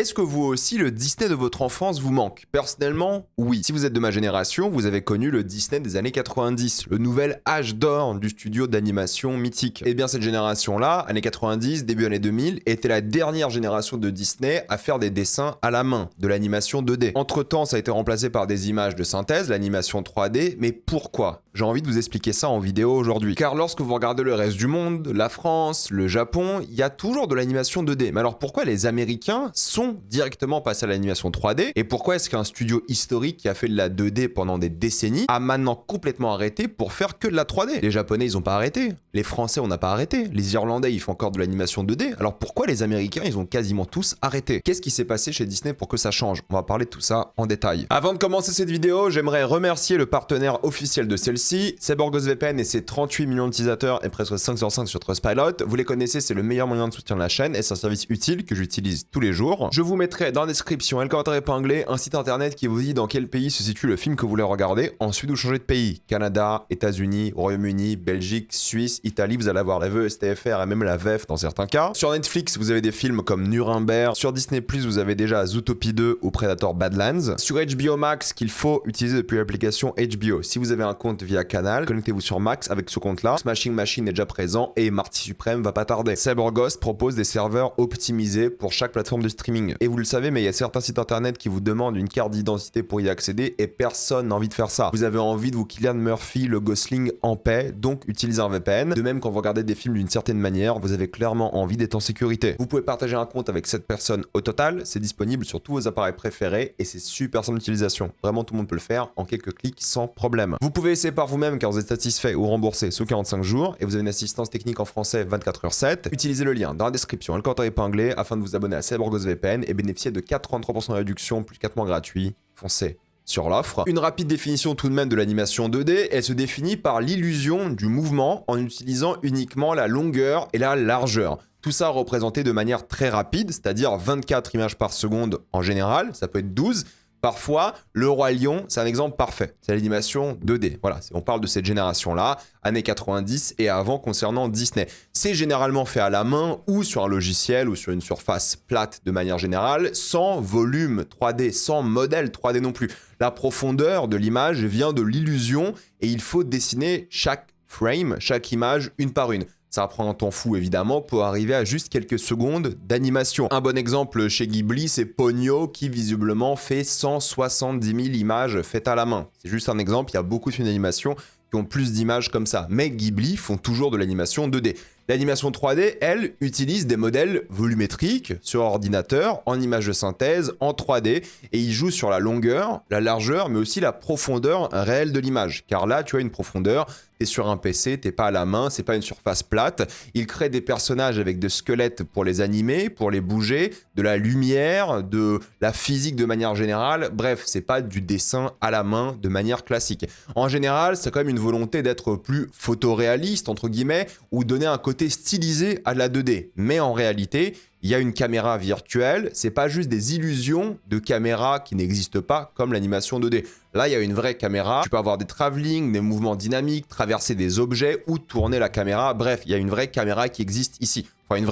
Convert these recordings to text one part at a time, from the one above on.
Est-ce que vous aussi, le Disney de votre enfance vous manque? Personnellement, oui. Si vous êtes de ma génération, vous avez connu le Disney des années 90, le nouvel âge d'or du studio d'animation mythique. Et bien cette génération-là, années 90, début années 2000, était la dernière génération de Disney à faire des dessins à la main, de l'animation 2D. Entre-temps, ça a été remplacé par des images de synthèse, l'animation 3D, mais pourquoi? J'ai envie de vous expliquer ça en vidéo aujourd'hui. Car lorsque vous regardez le reste du monde, la France, le Japon, il y a toujours de l'animation 2D. Mais alors pourquoi les Américains sont directement passés à l'animation 3D? Et pourquoi est-ce qu'un studio historique qui a fait de la 2D pendant des décennies a maintenant complètement arrêté pour faire que de la 3D? Les Japonais, ils ont pas arrêté. Les Français, on n'a pas arrêté. Les Irlandais, ils font encore de l'animation 2D. Alors pourquoi les Américains, ils ont quasiment tous arrêté? Qu'est-ce qui s'est passé chez Disney pour que ça change? On va parler de tout ça en détail. Avant de commencer cette vidéo, j'aimerais remercier le partenaire officiel de celle-ci, c'est BorgosVPN et ses 38 millions d'utilisateurs et presque 5 sur 5 sur Trustpilot. Vous les connaissez, c'est le meilleur moyen de soutien de la chaîne et c'est un service utile que j'utilise tous les jours. Je vous mettrai dans la description et le commentaire épinglé un site internet qui vous dit dans quel pays se situe le film que vous voulez regarder. Ensuite, vous changez de pays. Canada, États-Unis, Royaume-Uni, Belgique, Suisse, Italie, vous allez avoir la VE, STFR et même la VEF dans certains cas. Sur Netflix, vous avez des films comme Nuremberg. Sur Disney+, vous avez déjà Zootopie 2 ou Predator Badlands. Sur HBO Max, qu'il faut utiliser depuis l'application HBO. Si vous avez un compte via Canal, connectez-vous sur Max avec ce compte-là. Smashing Machine est déjà présent et Marty Supreme va pas tarder. CyberGhost propose des serveurs optimisés pour chaque plateforme de streaming. Et vous le savez, mais il y a certains sites internet qui vous demandent une carte d'identité pour y accéder et personne n'a envie de faire ça. Vous avez envie de vous Cillian Murphy, le Gosling en paix, donc utilisez un VPN. De même, quand vous regardez des films d'une certaine manière, vous avez clairement envie d'être en sécurité. Vous pouvez partager un compte avec 7 personnes au total, c'est disponible sur tous vos appareils préférés et c'est super simple d'utilisation. Vraiment, tout le monde peut le faire en quelques clics sans problème. Vous pouvez essayer par vous-même car vous êtes satisfait ou remboursé sous 45 jours et vous avez une assistance technique en français 24h7. Utilisez le lien dans la description et le commentaire épinglé afin de vous abonner à CyberGhost et bénéficier de 83% de réduction plus 4 mois gratuits. Foncez sur l'offre. Une rapide définition tout de même de l'animation 2D, elle se définit par l'illusion du mouvement en utilisant uniquement la longueur et la largeur. Tout ça représenté de manière très rapide, c'est-à-dire 24 images par seconde en général, ça peut être 12. Parfois, le Roi Lion, c'est un exemple parfait. C'est l'animation 2D. Voilà, on parle de cette génération-là, années 90 et avant concernant Disney. C'est généralement fait à la main ou sur un logiciel ou sur une surface plate de manière générale, sans volume 3D, sans modèle 3D non plus. La profondeur de l'image vient de l'illusion et il faut dessiner chaque frame, chaque image une par une. Ça prend un temps fou évidemment pour arriver à juste quelques secondes d'animation. Un bon exemple chez Ghibli, c'est Ponyo qui visiblement fait 170 000 images faites à la main. C'est juste un exemple, il y a beaucoup de films d'animation qui ont plus d'images comme ça. Mais Ghibli font toujours de l'animation 2D. L'animation 3D, elle, utilise des modèles volumétriques sur ordinateur, en images de synthèse, en 3D, et ils jouent sur la longueur, la largeur, mais aussi la profondeur réelle de l'image. Car là, tu as une profondeur, t'es sur un PC, t'es pas à la main, c'est pas une surface plate. Ils créent des personnages avec des squelettes pour les animer, pour les bouger, de la lumière, de la physique de manière générale. Bref, c'est pas du dessin à la main de manière classique. En général, c'est quand même une volonté d'être plus photoréaliste, entre guillemets, ou donner un côté stylisé à de la 2D. Mais en réalité, il y a une caméra virtuelle, c'est pas juste des illusions de caméra qui n'existent pas comme l'animation 2D. Là, il y a une vraie caméra, tu peux avoir des travelling, des mouvements dynamiques, traverser des objets ou tourner la caméra. Bref, il y a une vraie caméra qui existe ici. Enfin,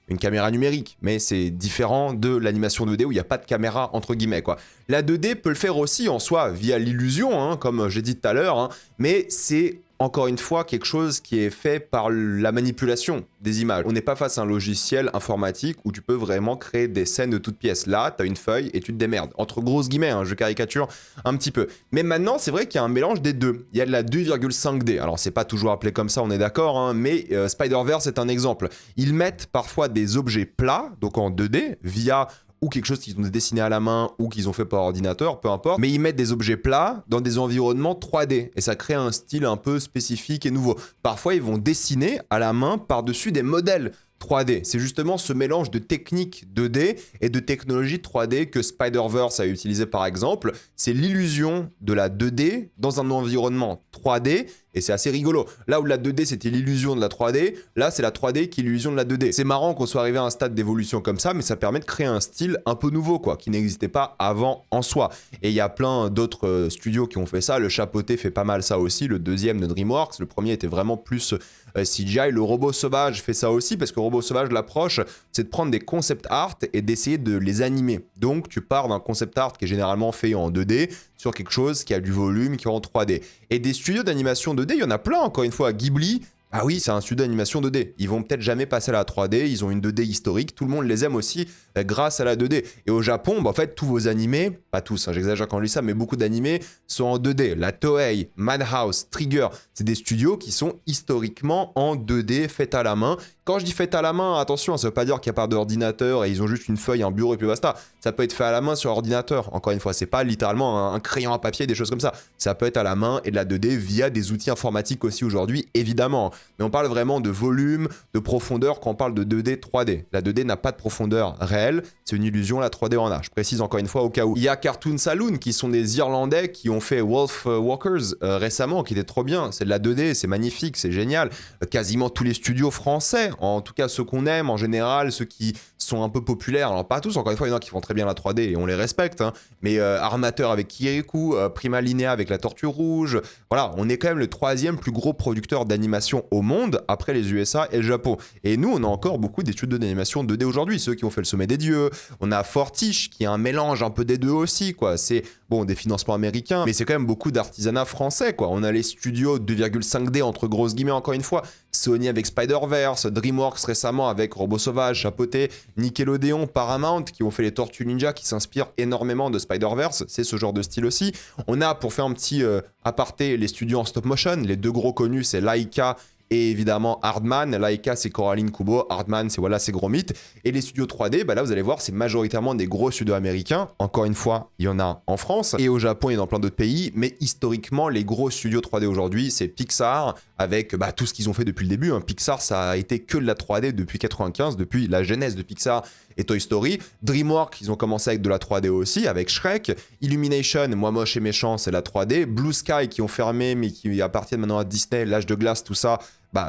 une caméra numérique, mais c'est différent de l'animation 2D où il n'y a pas de caméra entre guillemets, quoi. La 2D peut le faire aussi en soi via l'illusion, comme j'ai dit tout à l'heure, mais c'est encore une fois quelque chose qui est fait par la manipulation des images. On n'est pas face à un logiciel informatique où tu peux vraiment créer des scènes de toutes pièces. Là, tu as une feuille et tu te démerdes. Entre grosses guillemets, je caricature un petit peu. Mais maintenant, c'est vrai qu'il y a un mélange des deux. Il y a de la 2,5D. Alors, c'est pas toujours appelé comme ça, on est d'accord, mais Spider-Verse est un exemple. Ils mettent parfois des objets plats, donc en 2D, via ou quelque chose qu'ils ont dessiné à la main ou qu'ils ont fait par ordinateur, peu importe. Mais ils mettent des objets plats dans des environnements 3D et ça crée un style un peu spécifique et nouveau. Parfois, ils vont dessiner à la main par-dessus des modèles 3D. C'est justement ce mélange de techniques 2D et de technologie 3D que Spider-Verse a utilisé par exemple. C'est l'illusion de la 2D dans un environnement 3D et c'est assez rigolo. Là où la 2D c'était l'illusion de la 3D, là c'est la 3D qui est l'illusion de la 2D. C'est marrant qu'on soit arrivé à un stade d'évolution comme ça, mais ça permet de créer un style un peu nouveau, quoi, qui n'existait pas avant en soi. Et il y a plein d'autres studios qui ont fait ça. Le Chapeauté fait pas mal ça aussi, le deuxième de DreamWorks. Le premier était vraiment plus CGI. Le Robot Sauvage fait ça aussi, parce que Robot Sauvage, l'approche, c'est de prendre des concept art et d'essayer de les animer. Donc tu pars d'un concept art qui est généralement fait en 2D sur quelque chose qui a du volume, qui est en 3D. Et des studios d'animation 2D, il y en a plein, encore une fois, Ghibli. Ah oui, c'est un studio d'animation 2D. Ils vont peut-être jamais passer à la 3D, ils ont une 2D historique, tout le monde les aime aussi grâce à la 2D. Et au Japon, en fait, tous vos animés, pas tous, j'exagère quand je dis ça, mais beaucoup d'animés sont en 2D. La Toei, Madhouse, Trigger, c'est des studios qui sont historiquement en 2D, faits à la main. Quand je dis fait à la main, attention, ça veut pas dire qu'il n'y a pas d'ordinateur et ils ont juste une feuille, un bureau et puis basta. Ça peut être fait à la main sur ordinateur. Encore une fois, c'est pas littéralement un crayon à papier, des choses comme ça. Ça peut être à la main et de la 2D via des outils informatiques aussi aujourd'hui, évidemment. Mais on parle vraiment de volume, de profondeur quand on parle de 2D, 3D. La 2D n'a pas de profondeur réelle, c'est une illusion, la 3D en a. Je précise encore une fois au cas où. Il y a Cartoon Saloon qui sont des Irlandais qui ont fait Wolf Walkers récemment, qui était trop bien. C'est de la 2D, c'est magnifique, c'est génial. Quasiment tous les studios français, en tout cas ceux qu'on aime en général, ceux qui sont un peu populaires, alors pas tous, encore une fois, il y en a qui font très bien la 3D et on les respecte, hein, mais Armateur avec Kirikou, Prima Linea avec La Tortue Rouge, voilà, on est quand même le 3e plus gros producteur d'animation au monde, après les USA et le Japon. Et nous, on a encore beaucoup des studios d'animation 2D aujourd'hui, ceux qui ont fait Le Sommet des Dieux, on a Fortiche, qui est un mélange un peu des deux aussi, quoi, c'est, bon, des financements américains, mais c'est quand même beaucoup d'artisanat français, quoi. On a les studios 2,5D, entre grosses guillemets, encore une fois, Sony avec Spider-Verse, DreamWorks récemment avec Robot Sauvage, Chapeauté, Nickelodeon, Paramount qui ont fait les Tortues Ninja qui s'inspirent énormément de Spider-Verse, c'est ce genre de style aussi. On a, pour faire un petit aparté, les studios en stop motion, les deux gros connus c'est Laika et évidemment Aardman. Laika c'est Coraline Kubo, Aardman c'est voilà, c'est Gromit. Et les studios 3D, bah là vous allez voir c'est majoritairement des gros studios américains. Encore une fois, il y en a en France et au Japon et dans plein d'autres pays, mais historiquement les gros studios 3D aujourd'hui c'est Pixar avec tout ce qu'ils ont fait depuis le début, hein. Pixar ça a été que de la 3D depuis 95, depuis la genèse de Pixar et Toy Story. DreamWorks, ils ont commencé avec de la 3D aussi, avec Shrek. Illumination, Moi Moche et Méchant, c'est la 3D. Blue Sky, qui ont fermé, mais qui appartiennent maintenant à Disney, L'Âge de Glace, tout ça,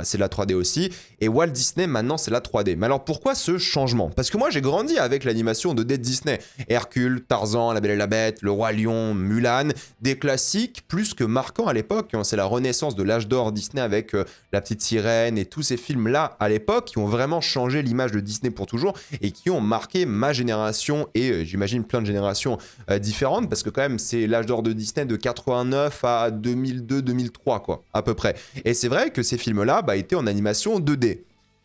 c'est de la 3D aussi. Et Walt Disney, maintenant, c'est la 3D. Mais alors, pourquoi ce changement? Parce que moi, j'ai grandi avec l'animation 2D de Disney. Hercule, Tarzan, La Belle et la Bête, Le Roi Lion, Mulan, des classiques plus que marquants à l'époque. C'est la renaissance de l'âge d'or Disney avec La Petite Sirène et tous ces films-là à l'époque qui ont vraiment changé l'image de Disney pour toujours et qui ont marqué ma génération et j'imagine plein de générations différentes parce que quand même, c'est l'âge d'or de Disney de 89 à 2002-2003, quoi, à peu près. Et c'est vrai que ces films-là étaient en animation 2D.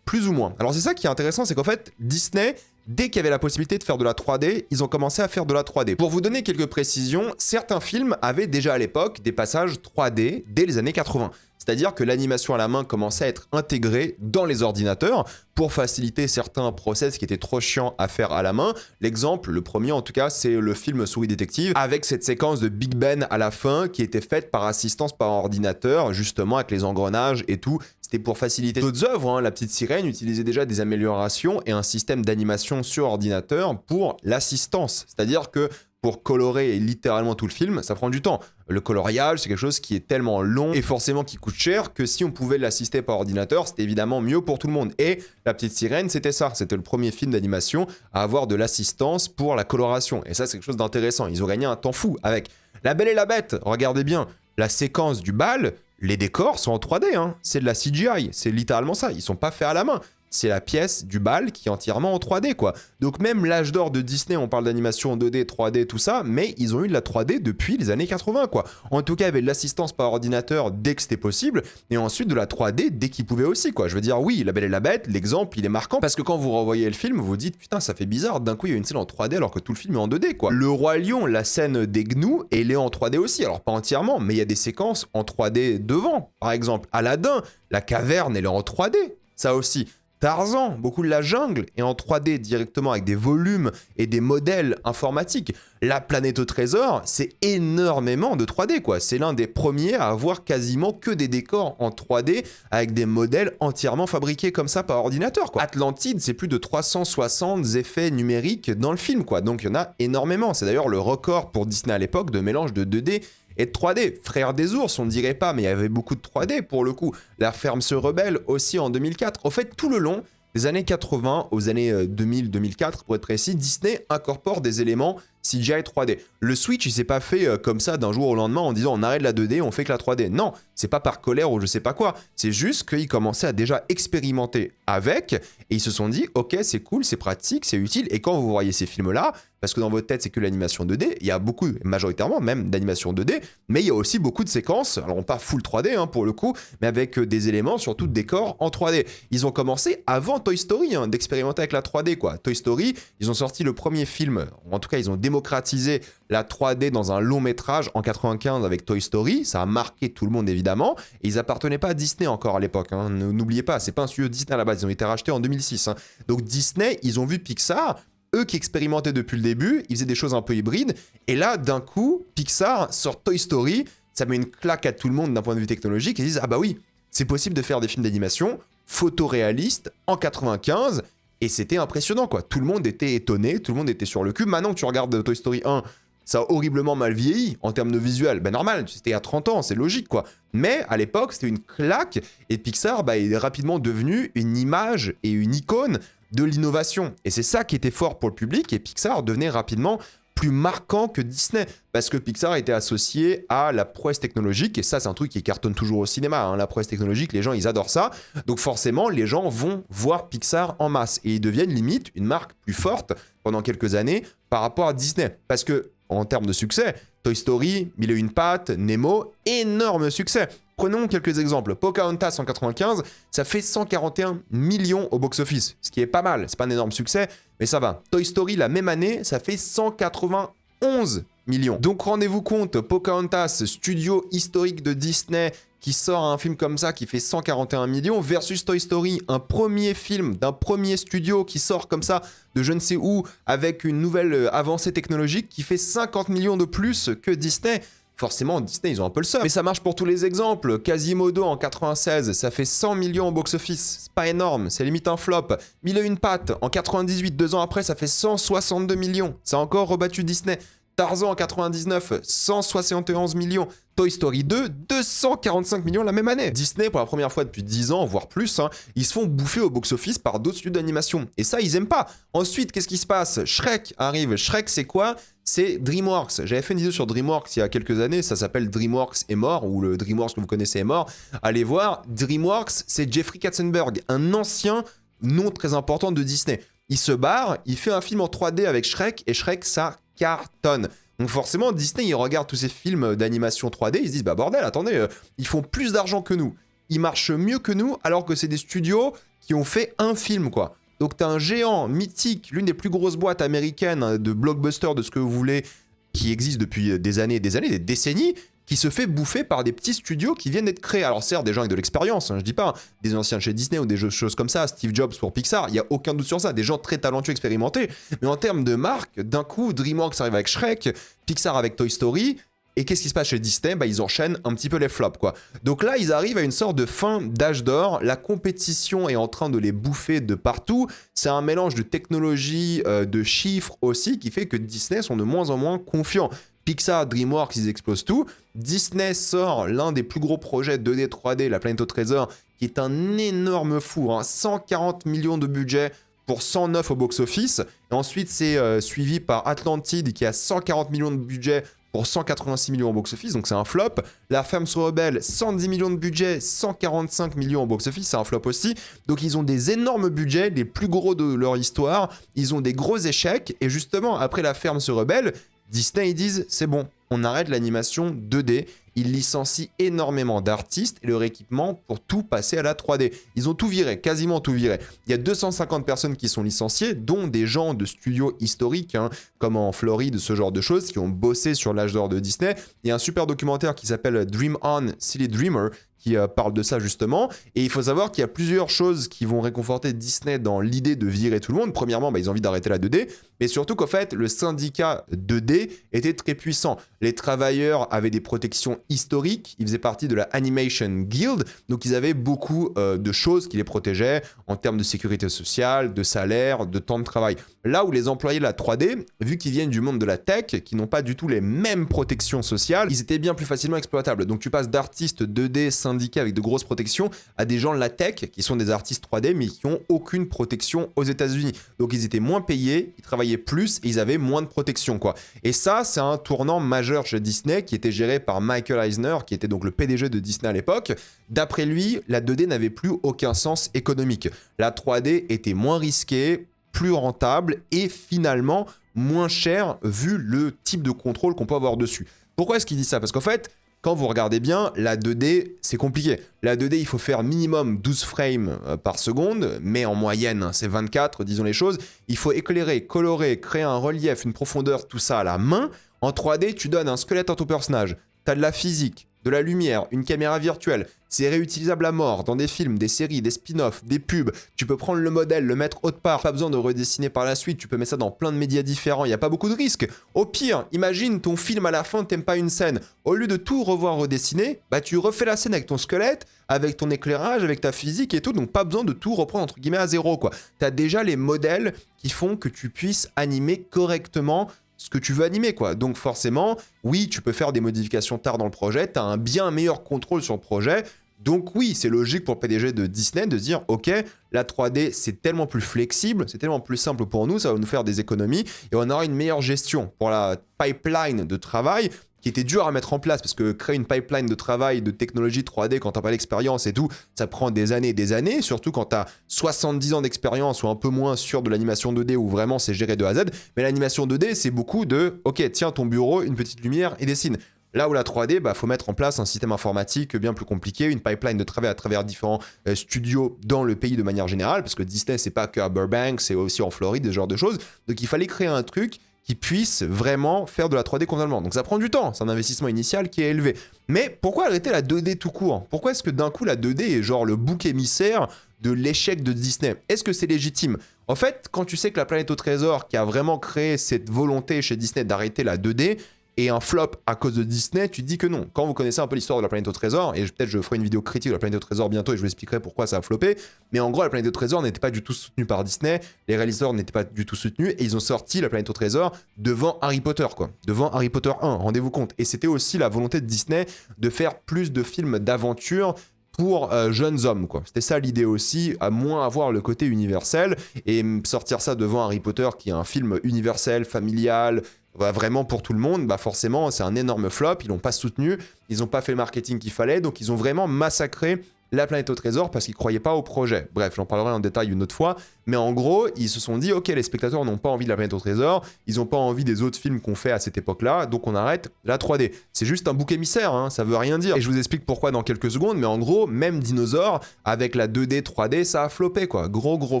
Plus ou moins. Alors c'est ça qui est intéressant, c'est qu'en fait, Disney, dès qu'il y avait la possibilité de faire de la 3D, ils ont commencé à faire de la 3D. Pour vous donner quelques précisions, certains films avaient déjà à l'époque des passages 3D dès les années 80. C'est-à-dire que l'animation à la main commençait à être intégrée dans les ordinateurs pour faciliter certains process qui étaient trop chiants à faire à la main. L'exemple, le premier en tout cas, c'est le film Souris Détective avec cette séquence de Big Ben à la fin qui était faite par assistance par ordinateur, justement avec les engrenages et tout. C'était pour faciliter d'autres œuvres, hein. La Petite Sirène utilisait déjà des améliorations et un système d'animation sur ordinateur pour l'assistance. C'est-à-dire que pour colorer littéralement tout le film, ça prend du temps. Le coloriage, c'est quelque chose qui est tellement long et forcément qui coûte cher que si on pouvait l'assister par ordinateur, c'était évidemment mieux pour tout le monde. Et La Petite Sirène, c'était ça. C'était le premier film d'animation à avoir de l'assistance pour la coloration. Et ça, c'est quelque chose d'intéressant. Ils ont gagné un temps fou avec La Belle et la Bête. Regardez bien, la séquence du bal, les décors sont en 3D. Hein. C'est de la CGI. C'est littéralement ça. Ils sont pas faits à la main. C'est la pièce du bal qui est entièrement en 3D, quoi. Donc même l'âge d'or de Disney, on parle d'animation en 2D, 3D, tout ça, mais ils ont eu de la 3D depuis les années 80, quoi. En tout cas, avec de l'assistance par ordinateur dès que c'était possible, et ensuite de la 3D dès qu'ils pouvaient aussi, quoi. Je veux dire, oui, La Belle et la Bête, l'exemple, il est marquant, parce que quand vous revoyez le film, vous vous dites, putain, ça fait bizarre, d'un coup, il y a une scène en 3D alors que tout le film est en 2D, quoi. Le Roi Lion, la scène des gnous, elle est en 3D aussi, alors pas entièrement, mais il y a des séquences en 3D devant. Par exemple, Aladdin, la caverne, elle est en 3D, ça aussi. Tarzan, beaucoup de la jungle est en 3D directement avec des volumes et des modèles informatiques. La planète au trésor, c'est énormément de 3D, quoi. C'est l'un des premiers à avoir quasiment que des décors en 3D avec des modèles entièrement fabriqués comme ça par ordinateur, quoi. Atlantide, c'est plus de 360 effets numériques dans le film, quoi. Donc il y en a énormément. C'est d'ailleurs le record pour Disney à l'époque de mélange de 2D et de 3D. Frères des ours, on ne dirait pas, mais il y avait beaucoup de 3D pour le coup. La ferme se rebelle aussi en 2004. En fait, tout le long des années 80 aux années 2000-2004, pour être précis, Disney incorpore des éléments CGI 3D. Le switch, il s'est pas fait comme ça d'un jour au lendemain en disant on arrête la 2D, on fait que la 3D. Non, c'est pas par colère ou je sais pas quoi. C'est juste qu'ils commençaient à déjà expérimenter avec et ils se sont dit ok, c'est cool, c'est pratique, c'est utile. Et quand vous voyez ces films-là, parce que dans votre tête, c'est que l'animation 2D, il y a beaucoup, majoritairement même, d'animation 2D, mais il y a aussi beaucoup de séquences, alors pas full 3D pour le coup, mais avec des éléments, surtout de décors en 3D. Ils ont commencé avant Toy Story d'expérimenter avec la 3D, quoi. Toy Story, ils ont sorti le premier film, en tout cas, ils ont démocratisé la 3D dans un long métrage en 95 avec Toy Story, ça a marqué tout le monde évidemment, et ils appartenaient pas à Disney encore à l'époque, n'oubliez pas, c'est pas un studio Disney à la base, ils ont été rachetés en 2006. Donc Disney, ils ont vu Pixar, eux qui expérimentaient depuis le début, ils faisaient des choses un peu hybrides, et là, d'un coup, Pixar sort Toy Story, ça met une claque à tout le monde d'un point de vue technologique, et ils disent « Ah bah oui, c'est possible de faire des films d'animation photoréalistes en 95, et c'était impressionnant, quoi. Tout le monde était étonné, tout le monde était sur le cul. Maintenant que tu regardes Toy Story 1, ça a horriblement mal vieilli en termes de visuel. Ben normal, c'était à 30 ans, c'est logique, quoi. Mais à l'époque, c'était une claque, et Pixar est rapidement devenu une image et une icône de l'innovation. Et c'est ça qui était fort pour le public, et Pixar devenait rapidement plus marquant que Disney, parce que Pixar était associé à la prouesse technologique, et ça c'est un truc qui cartonne toujours au cinéma, la prouesse technologique, les gens ils adorent ça, donc forcément les gens vont voir Pixar en masse, et ils deviennent limite une marque plus forte pendant quelques années par rapport à Disney, parce que en termes de succès, Toy Story, Mille et une pattes, Nemo, énorme succès. Prenons quelques exemples. Pocahontas en 95, ça fait 141 millions au box-office, ce qui est pas mal. C'est pas un énorme succès, mais ça va. Toy Story, la même année, ça fait 191 millions. Donc rendez-vous compte, Pocahontas, studio historique de Disney, qui sort un film comme ça, qui fait 141 millions, versus Toy Story, un premier film d'un premier studio qui sort comme ça de je ne sais où, avec une nouvelle avancée technologique qui fait 50 millions de plus que Disney. Forcément, Disney, ils ont un peu le seum. Mais ça marche pour tous les exemples. Quasimodo en 96, ça fait 100 millions au box-office. C'est pas énorme, c'est limite un flop. Mille et une pattes en 98, 2 ans après, ça fait 162 millions. Ça a encore rebattu Disney. Tarzan en 99, 171 millions. Toy Story 2, 245 millions la même année. Disney, pour la première fois depuis 10 ans, voire plus, ils se font bouffer au box-office par d'autres studios d'animation. Et ça, ils aiment pas. Ensuite, qu'est-ce qui se passe? Shrek arrive. Shrek, c'est quoi? C'est DreamWorks. J'avais fait une vidéo sur DreamWorks il y a quelques années, ça s'appelle DreamWorks est mort, ou le DreamWorks que vous connaissez est mort. Allez voir, DreamWorks, c'est Jeffrey Katzenberg, un ancien nom très important de Disney. Il se barre, il fait un film en 3D avec Shrek, et Shrek, ça cartonne. Donc forcément, Disney, ils regardent tous ces films d'animation 3D, ils se disent, bah bordel, attendez, ils font plus d'argent que nous. Ils marchent mieux que nous, alors que c'est des studios qui ont fait un film, quoi. Donc t'as un géant mythique, l'une des plus grosses boîtes américaines de blockbuster, de ce que vous voulez, qui existe depuis des années, des décennies, qui se fait bouffer par des petits studios qui viennent d'être créés. Alors certes, des gens avec de l'expérience, je dis pas, des anciens de chez Disney ou des choses comme ça, Steve Jobs pour Pixar, il n'y a aucun doute sur ça, des gens très talentueux, expérimentés, mais en termes de marque, d'un coup, DreamWorks arrive avec Shrek, Pixar avec Toy Story, et qu'est-ce qui se passe chez Disney? Ils enchaînent un petit peu les flops, quoi. Donc là, ils arrivent à une sorte de fin d'âge d'or. La compétition est en train de les bouffer de partout. C'est un mélange de technologie, de chiffres aussi, qui fait que Disney sont de moins en moins confiants. Pixar, DreamWorks, ils explosent tout. Disney sort l'un des plus gros projets 2D, 3D, La Planète au Trésor, qui est un énorme four. 140 millions de budget pour 109 au box-office. Et ensuite, c'est suivi par Atlantide, qui a 140 millions de budget pour 186 millions au box-office, donc c'est un flop. La Ferme se rebelle, 110 millions de budget, 145 millions au box-office, c'est un flop aussi. Donc ils ont des énormes budgets, les plus gros de leur histoire, ils ont des gros échecs, et justement, après La Ferme se rebelle, Disney, ils disent, c'est bon, on arrête l'animation 2D. Ils licencient énormément d'artistes et leur équipement pour tout passer à la 3D. Ils ont tout viré, quasiment tout viré. Il y a 250 personnes qui sont licenciées, dont des gens de studios historiques, comme en Floride, ce genre de choses, qui ont bossé sur l'âge d'or de Disney. Il y a un super documentaire qui s'appelle Dream On, Silly Dreamer, qui parle de ça justement. Et il faut savoir qu'il y a plusieurs choses qui vont réconforter Disney dans l'idée de virer tout le monde. Premièrement, ils ont envie d'arrêter la 2D, mais surtout qu'en fait, le syndicat 2D était très puissant. Les travailleurs avaient des protections historiques, ils faisaient partie de la Animation Guild, donc ils avaient beaucoup de choses qui les protégeaient en termes de sécurité sociale, de salaire, de temps de travail. Là où les employés de la 3D, vu qu'ils viennent du monde de la tech, qui n'ont pas du tout les mêmes protections sociales, ils étaient bien plus facilement exploitables. Donc tu passes d'artistes 2D syndiqués avec de grosses protections à des gens de la tech qui sont des artistes 3D mais qui n'ont aucune protection aux États-Unis. Donc ils étaient moins payés, ils travaillaient travaillaient plus et ils avaient moins de protection, quoi. Et ça, c'est un tournant majeur chez Disney qui était géré par Michael Eisner, qui était donc le PDG de Disney à l'époque. D'après lui, la 2D n'avait plus aucun sens économique. La 3D était moins risquée, plus rentable et finalement moins cher vu le type de contrôle qu'on peut avoir dessus. Pourquoi est-ce qu'il dit ça? Parce qu'en fait, quand vous regardez bien, la 2D, c'est compliqué. La 2D, il faut faire minimum 12 frames par seconde, mais en moyenne, c'est 24, disons les choses. Il faut éclairer, colorer, créer un relief, une profondeur, tout ça à la main. En 3D, tu donnes un squelette à ton personnage. Tu as de la physique, de la lumière, une caméra virtuelle. C'est réutilisable à mort dans des films, des séries, des spin-offs, des pubs. Tu peux prendre le modèle, le mettre autre part. Pas besoin de redessiner par la suite. Tu peux mettre ça dans plein de médias différents. Il n'y a pas beaucoup de risques. Au pire, imagine ton film à la fin, t'aimes pas une scène. Au lieu de tout revoir redessiner, bah tu refais la scène avec ton squelette, avec ton éclairage, avec ta physique et tout. Donc pas besoin de tout reprendre entre guillemets à zéro, quoi. T'as déjà les modèles qui font que tu puisses animer correctement ce que tu veux animer, quoi. Donc forcément, oui, tu peux faire des modifications tard dans le projet, tu as un bien meilleur contrôle sur le projet. Donc oui, c'est logique pour le PDG de Disney de se dire, ok, la 3D, c'est tellement plus flexible, c'est tellement plus simple pour nous, ça va nous faire des économies et on aura une meilleure gestion pour la pipeline de travail qui était dur à mettre en place parce que créer une pipeline de travail, de technologie 3D quand t'as pas l'expérience et tout, ça prend des années, surtout quand t'as 70 ans d'expérience ou un peu moins sur de l'animation 2D où vraiment c'est géré de A à Z. Mais l'animation 2D, c'est beaucoup de, ok, tiens ton bureau, une petite lumière et dessine. Là où la 3D, bah, faut mettre en place un système informatique bien plus compliqué, une pipeline de travail à travers différents studios dans le pays de manière générale, parce que Disney, c'est pas qu'à Burbank, c'est aussi en Floride, ce genre de choses. Donc il fallait créer un truc qui puisse vraiment faire de la 3D convenablement. Donc ça prend du temps, c'est un investissement initial qui est élevé. Mais pourquoi arrêter la 2D tout court? Pourquoi est-ce que d'un coup la 2D est genre le bouc émissaire de l'échec de Disney? Est-ce que c'est légitime? En fait, quand tu sais que La Planète au Trésor, qui a vraiment créé cette volonté chez Disney d'arrêter la 2D, et un flop à cause de Disney, tu te dis que non. Quand vous connaissez un peu l'histoire de La Planète au Trésor, et peut-être je ferai une vidéo critique de La Planète au Trésor bientôt et je vous expliquerai pourquoi ça a floppé, mais en gros, La Planète au Trésor n'était pas du tout soutenue par Disney, les réalisateurs n'étaient pas du tout soutenus, et ils ont sorti La Planète au Trésor devant Harry Potter, quoi. Devant Harry Potter 1, rendez-vous compte. Et c'était aussi la volonté de Disney de faire plus de films d'aventure pour jeunes hommes, quoi. C'était ça l'idée aussi, à moins avoir le côté universel, et sortir ça devant Harry Potter, qui est un film universel, familial, vraiment pour tout le monde, bah forcément c'est un énorme flop, ils l'ont pas soutenu, ils n'ont pas fait le marketing qu'il fallait, donc ils ont vraiment massacré La Planète au Trésor parce qu'ils croyaient pas au projet. Bref, j'en parlerai en détail une autre fois, mais en gros, ils se sont dit, ok, les spectateurs n'ont pas envie de La Planète au Trésor, ils n'ont pas envie des autres films qu'on fait à cette époque-là, donc on arrête la 3D. C'est juste un bouc émissaire, hein, ça veut rien dire. Et je vous explique pourquoi dans quelques secondes, mais en gros, même Dinosaure, avec la 2D, 3D, ça a floppé, quoi. Gros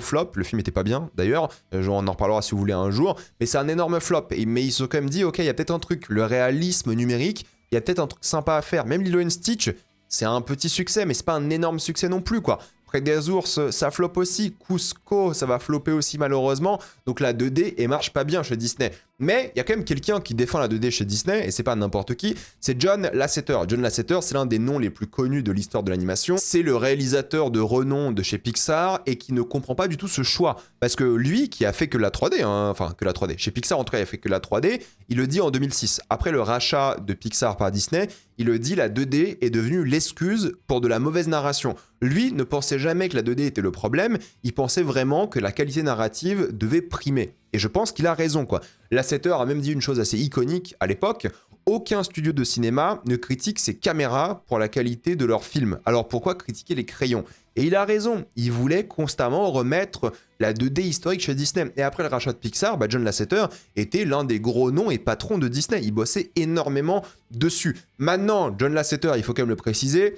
flop, le film était pas bien, d'ailleurs, on en reparlera si vous voulez un jour, mais c'est un énorme flop. Mais ils se sont quand même dit, ok, il y a peut-être un truc, le réalisme numérique, il y a peut-être un truc sympa à faire. Même Lilo & Stitch, c'est un petit succès, mais c'est pas un énorme succès non plus, quoi. Près des ours, ça floppe aussi. Cusco, ça va flopper aussi malheureusement. Donc la 2D, elle marche pas bien chez Disney. Mais il y a quand même quelqu'un qui défend la 2D chez Disney, et c'est pas n'importe qui, c'est John Lasseter. John Lasseter, c'est l'un des noms les plus connus de l'histoire de l'animation. C'est le réalisateur de renom de chez Pixar, et qui ne comprend pas du tout ce choix. Parce que lui, qui a fait que la 3D, hein, enfin que la 3D, chez Pixar en tout cas, il a fait que la 3D, il le dit en 2006. Après le rachat de Pixar par Disney, il le dit, la 2D est devenue l'excuse pour de la mauvaise narration. Lui ne pensait jamais que la 2D était le problème, il pensait vraiment que la qualité narrative devait primer. Et je pense qu'il a raison, quoi. Lasseter a même dit une chose assez iconique à l'époque, aucun studio de cinéma ne critique ses caméras pour la qualité de leurs films. Alors pourquoi critiquer les crayons? Et il a raison, il voulait constamment remettre la 2D historique chez Disney. Et après le rachat de Pixar, bah John Lasseter était l'un des gros noms et patrons de Disney. Il bossait énormément dessus. Maintenant, John Lasseter, il faut quand même le préciser,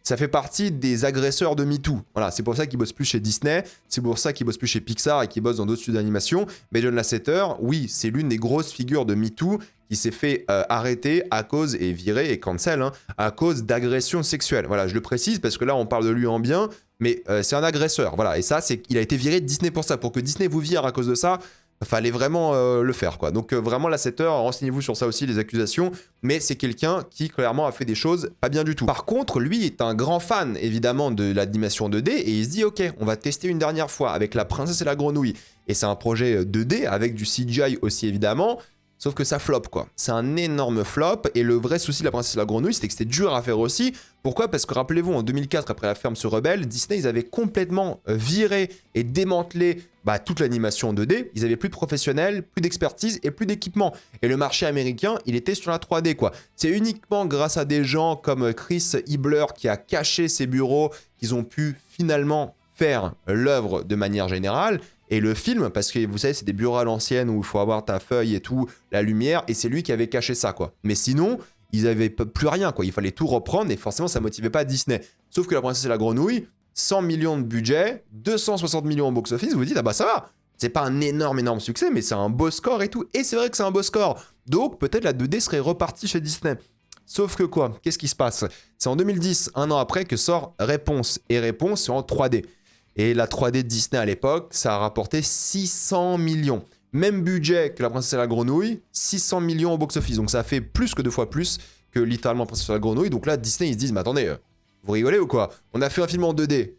ça fait partie des agresseurs de MeToo. Voilà, c'est pour ça qu'il bosse plus chez Disney, c'est pour ça qu'il bosse plus chez Pixar et qu'il bosse dans d'autres studios d'animation. Mais John Lasseter, oui, c'est l'une des grosses figures de MeToo qui s'est fait arrêter à cause, et virer et cancel, hein, à cause d'agressions sexuelles. Voilà, je le précise parce que là, on parle de lui en bien, mais c'est un agresseur. Voilà, et ça, il a été viré de Disney pour ça. Pour que Disney vous vire à cause de ça, fallait vraiment le faire, quoi. Donc vraiment, Lasseter, renseignez-vous sur ça aussi, les accusations, mais c'est quelqu'un qui clairement a fait des choses pas bien du tout. Par contre, lui est un grand fan évidemment de l'animation 2D et il se dit ok, on va tester une dernière fois avec La Princesse et la Grenouille. Et c'est un projet 2D avec du CGI aussi évidemment. Sauf que ça flop, quoi. C'est un énorme flop. Et le vrai souci de la princesse et la grenouille, c'était que c'était dur à faire aussi. Pourquoi? Parce que rappelez-vous, en 2004, après La Ferme se rebelle, Disney, ils avaient complètement viré et démantelé toute l'animation en 2D. Ils avaient plus de professionnels, plus d'expertise et plus d'équipement. Et le marché américain, il était sur la 3D, quoi. C'est uniquement grâce à des gens comme Chris Hibler qui a caché ses bureaux qu'ils ont pu finalement faire l'œuvre de manière générale. Et le film, parce que vous savez, c'est des bureaux à l'ancienne où il faut avoir ta feuille et tout, la lumière, et c'est lui qui avait caché ça, quoi. Mais sinon, ils avaient plus rien, quoi. Il fallait tout reprendre, et forcément, ça motivait pas Disney. Sauf que La Princesse et la Grenouille, 100 millions de budget, 260 millions au box-office, vous vous dites, ah bah ça va. C'est pas un énorme succès, mais c'est un beau score et tout. Et c'est vrai que c'est un beau score. Donc, peut-être la 2D serait repartie chez Disney. Sauf que quoi? Qu'est-ce qui se passe? C'est en 2010, un an après, que sort Réponse. Et Réponse, c'est en 3D. Et la 3D de Disney à l'époque, ça a rapporté 600 millions. Même budget que La Princesse et la Grenouille, 600 millions au box-office. Donc ça fait plus que 2 fois plus que littéralement La Princesse et la Grenouille. Donc là, Disney, ils se disent, mais attendez, vous rigolez ou quoi? On a fait un film en 2D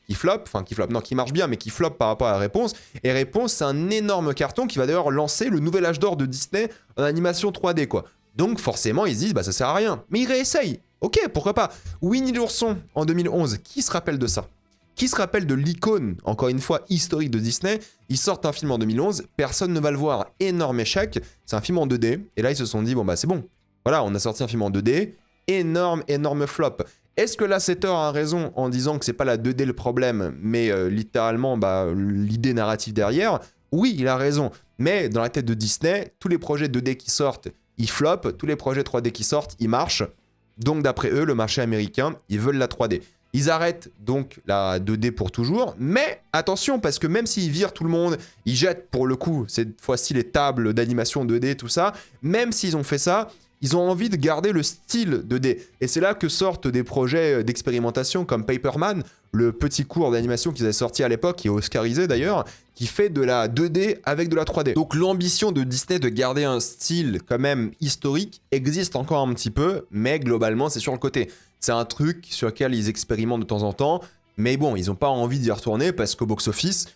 qui marche bien, mais qui flop par rapport à Réponse. Et Réponse, c'est un énorme carton qui va d'ailleurs lancer le nouvel âge d'or de Disney en animation 3D, quoi. Donc forcément, ils se disent, ça sert à rien. Mais ils réessayent. Ok, pourquoi pas? Winnie l'ourson en 2011, qui se rappelle de ça? Qui se rappelle de l'icône, encore une fois, historique de Disney? Ils sortent un film en 2011, personne ne va le voir, énorme échec, c'est un film en 2D, et là ils se sont dit, c'est bon, voilà, on a sorti un film en 2D, énorme flop. Est-ce que Lasseter a raison en disant que c'est pas la 2D le problème, mais littéralement l'idée narrative derrière? Oui, il a raison, mais dans la tête de Disney, tous les projets 2D qui sortent, ils flopent, tous les projets 3D qui sortent, ils marchent, donc d'après eux, le marché américain, ils veulent la 3D. Ils arrêtent donc la 2D pour toujours, mais attention, parce que même s'ils virent tout le monde, ils jettent pour le coup, cette fois-ci les tables d'animation 2D, tout ça, même s'ils ont fait ça, ils ont envie de garder le style 2D. Et c'est là que sortent des projets d'expérimentation comme Paperman, le petit cours d'animation qu'ils avaient sorti à l'époque, qui est oscarisé d'ailleurs, qui fait de la 2D avec de la 3D. Donc l'ambition de Disney de garder un style quand même historique existe encore un petit peu, mais globalement c'est sur le côté. C'est un truc sur lequel ils expérimentent de temps en temps, mais bon, ils n'ont pas envie d'y retourner parce qu'au box-office,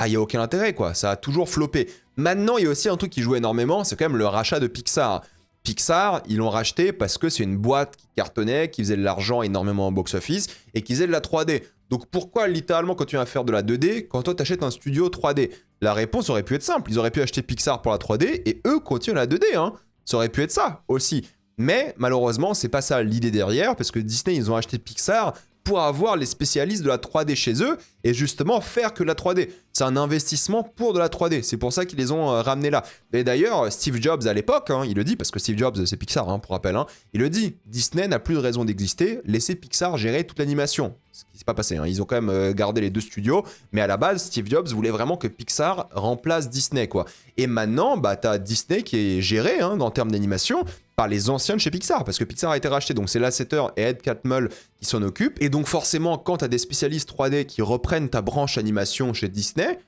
il n'y a aucun intérêt, quoi. Ça a toujours floppé. Maintenant, il y a aussi un truc qui joue énormément, c'est quand même le rachat de Pixar. Pixar, ils l'ont racheté parce que c'est une boîte qui cartonnait, qui faisait de l'argent énormément au box-office et qui faisait de la 3D. Donc pourquoi littéralement quand tu viens faire de la 2D, quand toi t'achètes un studio 3D? La réponse aurait pu être simple, ils auraient pu acheter Pixar pour la 3D et eux continuent la 2D, hein. Ça aurait pu être ça aussi. Mais malheureusement, c'est pas ça l'idée derrière, parce que Disney, ils ont acheté Pixar pour avoir les spécialistes de la 3D chez eux et justement faire que la 3D. C'est un investissement pour de la 3D. C'est pour ça qu'ils les ont ramenés là. Et d'ailleurs, Steve Jobs à l'époque, il le dit, parce que Steve Jobs, c'est Pixar, pour rappel, il le dit, Disney n'a plus de raison d'exister, laissez Pixar gérer toute l'animation. Ce qui s'est pas passé, ils ont quand même gardé les 2 studios, mais à la base, Steve Jobs voulait vraiment que Pixar remplace Disney, quoi. Et maintenant, t'as Disney qui est géré, en termes d'animation, par les anciens de chez Pixar, parce que Pixar a été racheté, donc c'est Lasseter et Ed Catmull qui s'en occupent, et donc forcément, quand t'as des spécialistes 3D qui reprennent ta branche animation chez Disney,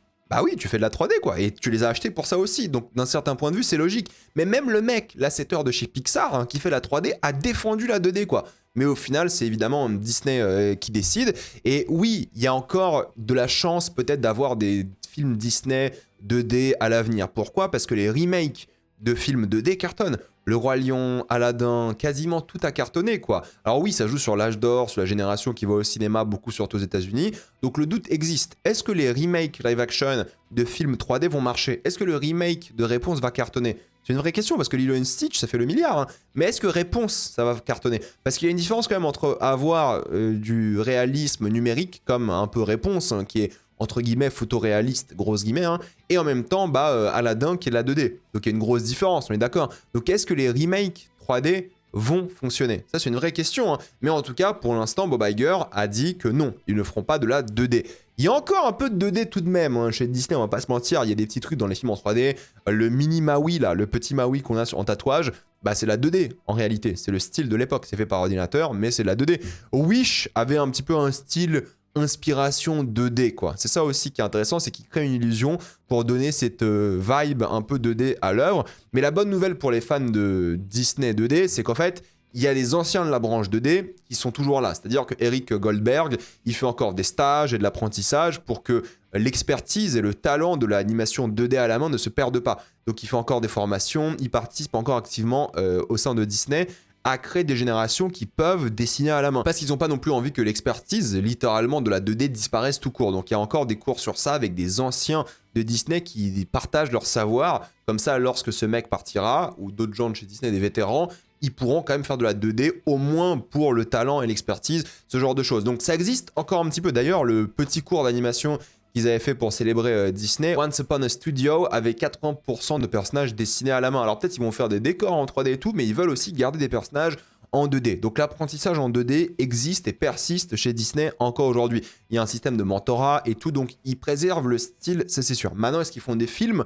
oui, tu fais de la 3D, quoi, et tu les as achetés pour ça aussi, donc d'un certain point de vue, c'est logique. Mais même le mec, Lasseter de chez Pixar, qui fait la 3D, a défendu la 2D, quoi. Mais au final, c'est évidemment Disney qui décide, et oui, il y a encore de la chance peut-être d'avoir des films Disney 2D à l'avenir. Pourquoi? Parce que les remakes de films 2D cartonnent. Le Roi Lion, Aladdin, quasiment tout a cartonné, quoi. Alors oui, ça joue sur l'âge d'or, sur la génération qui va au cinéma, beaucoup surtout aux États-Unis. Donc le doute existe. Est-ce que les remakes live-action de films 3D vont marcher? Est-ce que le remake de Réponse va cartonner? C'est une vraie question, parce que Lilo & Stitch, ça fait le milliard. Mais est-ce que Réponse, ça va cartonner? Parce qu'il y a une différence quand même entre avoir du réalisme numérique, comme un peu Réponse, qui est entre guillemets photoréaliste, grosse guillemets, et en même temps, Aladdin qui est de la 2D. Donc il y a une grosse différence, on est d'accord. Donc est-ce que les remakes 3D vont fonctionner? Ça, c'est une vraie question. Mais en tout cas, pour l'instant, Bob Iger a dit que non, ils ne feront pas de la 2D. Il y a encore un peu de 2D tout de même chez Disney, on va pas se mentir. Il y a des petits trucs dans les films en 3D. Le mini Maui, là, le petit Maui qu'on a en tatouage, c'est la 2D en réalité. C'est le style de l'époque. C'est fait par ordinateur, mais c'est de la 2D. Wish avait un petit peu un style inspiration 2D, quoi. C'est ça aussi qui est intéressant, c'est qu'il crée une illusion pour donner cette vibe un peu 2D à l'œuvre. Mais la bonne nouvelle pour les fans de Disney 2D, c'est qu'en fait, il y a des anciens de la branche 2D qui sont toujours là. C'est-à-dire que Eric Goldberg, il fait encore des stages et de l'apprentissage pour que l'expertise et le talent de l'animation 2D à la main ne se perdent pas. Donc il fait encore des formations, il participe encore activement au sein de Disney à créer des générations qui peuvent dessiner à la main. Parce qu'ils n'ont pas non plus envie que l'expertise, littéralement, de la 2D disparaisse tout court. Donc il y a encore des cours sur ça avec des anciens de Disney qui partagent leur savoir. Comme ça, lorsque ce mec partira, ou d'autres gens de chez Disney, des vétérans, ils pourront quand même faire de la 2D, au moins pour le talent et l'expertise, ce genre de choses. Donc ça existe encore un petit peu. D'ailleurs, le petit cours d'animation qu'ils avaient fait pour célébrer Disney, Once Upon a Studio, avait 80% de personnages dessinés à la main. Alors peut-être ils vont faire des décors en 3D et tout, mais ils veulent aussi garder des personnages en 2D. Donc l'apprentissage en 2D existe et persiste chez Disney encore aujourd'hui. Il y a un système de mentorat et tout, donc ils préservent le style, ça c'est sûr. Maintenant, est-ce qu'ils font des films ?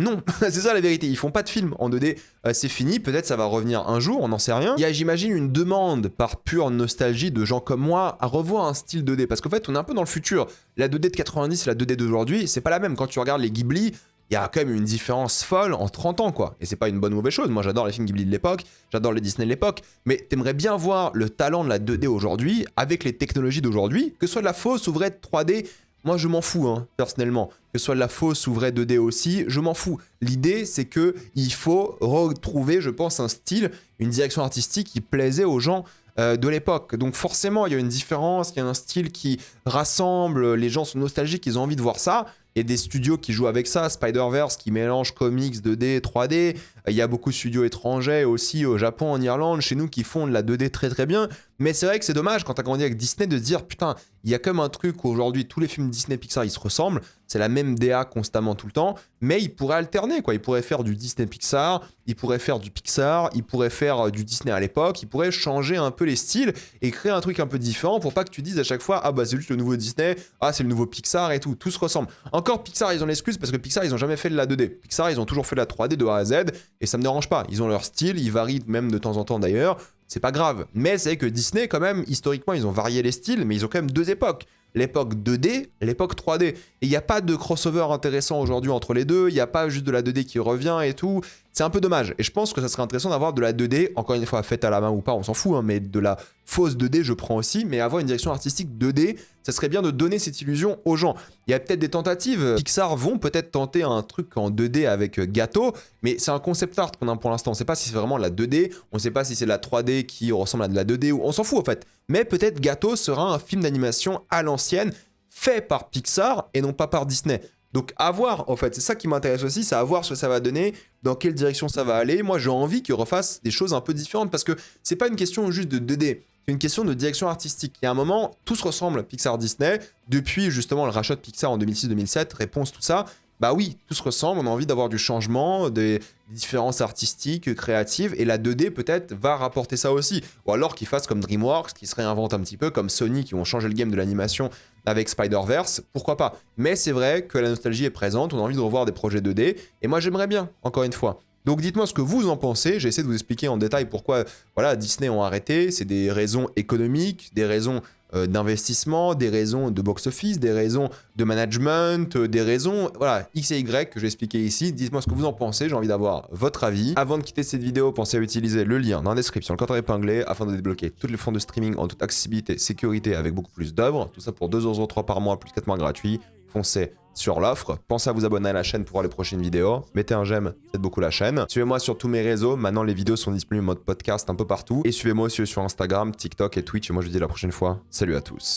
Non, c'est ça la vérité, ils font pas de films en 2D, c'est fini, peut-être ça va revenir un jour, on n'en sait rien. Il y a, j'imagine, une demande par pure nostalgie de gens comme moi à revoir un style 2D, parce qu'en fait on est un peu dans le futur. La 2D de 90 et la 2D d'aujourd'hui, c'est pas la même. Quand tu regardes les Ghibli, il y a quand même une différence folle en 30 ans, quoi. Et c'est pas une bonne ou mauvaise chose. Moi, j'adore les films Ghibli de l'époque, j'adore les Disney de l'époque, mais t'aimerais bien voir le talent de la 2D aujourd'hui avec les technologies d'aujourd'hui, que ce soit de la fausse ou vraie 3D. Moi, je m'en fous, hein, personnellement. Que ce soit de la fausse ou vraie 2D aussi, je m'en fous. L'idée, c'est que il faut retrouver, je pense, un style, une direction artistique qui plaisait aux gens de l'époque. Donc forcément, il y a une différence, il y a un style qui rassemble, les gens sont nostalgiques, ils ont envie de voir ça. Il y a des studios qui jouent avec ça, Spider-Verse qui mélange comics 2D, 3D. Il y a beaucoup de studios étrangers aussi au Japon, en Irlande, chez nous qui font de la 2D très très bien. Mais c'est vrai que c'est dommage quand t'as grandi avec Disney de se dire putain, il y a comme un truc où aujourd'hui tous les films Disney Pixar ils se ressemblent, c'est la même DA constamment tout le temps, mais ils pourraient alterner quoi. Ils pourraient faire du Disney Pixar, ils pourraient faire du Pixar, ils pourraient faire du Disney à l'époque, ils pourraient changer un peu les styles et créer un truc un peu différent pour pas que tu dises à chaque fois ah bah c'est juste le nouveau Disney, ah c'est le nouveau Pixar et tout, tout se ressemble. Encore Pixar ils ont l'excuse parce que Pixar ils ont jamais fait de la 2D. Pixar ils ont toujours fait de la 3D de A à Z et ça me dérange pas. Ils ont leur style, ils varient même de temps en temps d'ailleurs. C'est pas grave. Mais c'est vrai que Disney, quand même, historiquement, ils ont varié les styles, mais ils ont quand même deux époques. L'époque 2D, l'époque 3D. Et il n'y a pas de crossover intéressant aujourd'hui entre les deux, il n'y a pas juste de la 2D qui revient et tout. C'est un peu dommage. Et je pense que ça serait intéressant d'avoir de la 2D, encore une fois, faite à la main ou pas, on s'en fout, hein, mais de la fausse 2D, je prends aussi. Mais avoir une direction artistique 2D, ça serait bien de donner cette illusion aux gens. Il y a peut-être des tentatives. Pixar vont peut-être tenter un truc en 2D avec Gâteau, mais c'est un concept art qu'on a pour l'instant. On ne sait pas si c'est vraiment la 2D, on ne sait pas si c'est la 3D qui ressemble à de la 2D, ou on s'en fout en fait. Mais peut-être Gâteau sera un film d'animation à l'ancienne, fait par Pixar et non pas par Disney. Donc à voir en fait, c'est ça qui m'intéresse aussi, c'est à voir ce que ça va donner, dans quelle direction ça va aller. Moi j'ai envie qu'ils refassent des choses un peu différentes parce que c'est pas une question juste de 2D, c'est une question de direction artistique. Il y a un moment, tout se ressemble Pixar-Disney, depuis justement le rachat de Pixar en 2006-2007, réponse tout ça. Bah oui, tout se ressemble, on a envie d'avoir du changement, des différences artistiques, créatives, et la 2D peut-être va rapporter ça aussi. Ou alors qu'ils fassent comme DreamWorks, qui se réinventent un petit peu, comme Sony, qui vont changer le game de l'animation avec Spider-Verse, pourquoi pas. Mais c'est vrai que la nostalgie est présente, on a envie de revoir des projets 2D, et moi j'aimerais bien, encore une fois. Donc dites-moi ce que vous en pensez, j'ai essayé de vous expliquer en détail pourquoi voilà, Disney ont arrêté, c'est des raisons économiques, des raisons d'investissement, des raisons de box-office, des raisons de management, des raisons, voilà, X et Y que j'ai expliqué ici. Dites-moi ce que vous en pensez, j'ai envie d'avoir votre avis. Avant de quitter cette vidéo, pensez à utiliser le lien dans la description, le code épinglé, afin de débloquer toutes les fonds de streaming en toute accessibilité, sécurité, avec beaucoup plus d'œuvres. Tout ça pour 2,03€ par mois, plus 4 mois gratuits. Foncez sur l'offre. Pensez à vous abonner à la chaîne pour voir les prochaines vidéos. Mettez un j'aime, ça aide beaucoup la chaîne. Suivez-moi sur tous mes réseaux. Maintenant, les vidéos sont disponibles en mode podcast un peu partout. Et suivez-moi aussi sur Instagram, TikTok et Twitch. Et moi, je vous dis à la prochaine fois. Salut à tous.